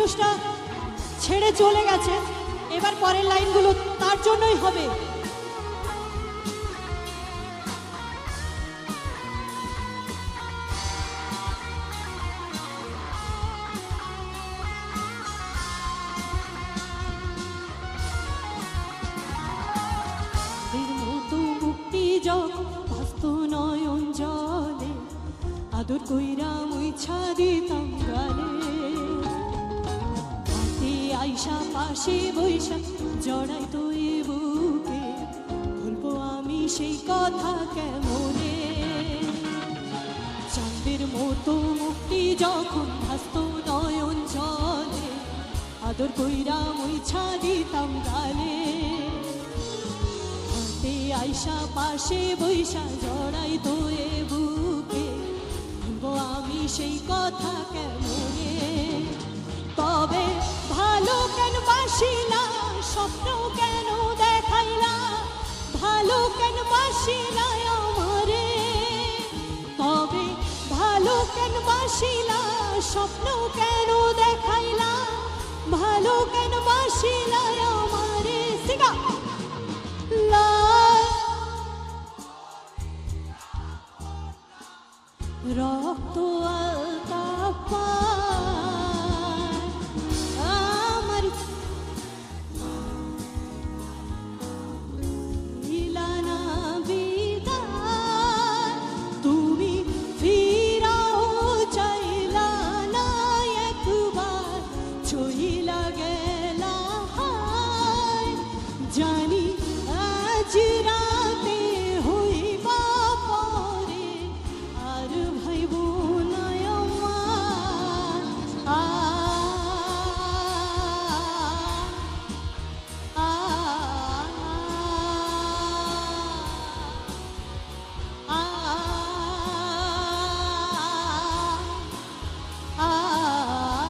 মানুষটা ছেড়ে চলে গেছে, এবার পরের লাইনগুলো তার জন্যই হবে। নয়ন জলে আদর কইরা মুইছা দিতাম গালে, হাতে আইসা পাশে বৈশা জড়াই তুই বুকে, বলবো আমি সেই কথা কেমনে। চাঁদের মতো মুক্তি যখন ভাসত নয়ন জলে আদর কইরা মুইছা দিতাম গালে, আইসা পাশে বৈশা জড়াই তোয়ে বুকে, বলবো আমি সেই কথা কেমনে। তবে ভালো কেন বাসিলা স্বপ্ন কেন দেখাইলা, ভালো কেন বাসিলা আমারে, তবে ভালো কেন বাসিলা স্বপ্ন কেন দেখাইলা, ভালো কেন বাসিলা আমারে। সিগা রক্ত আলতা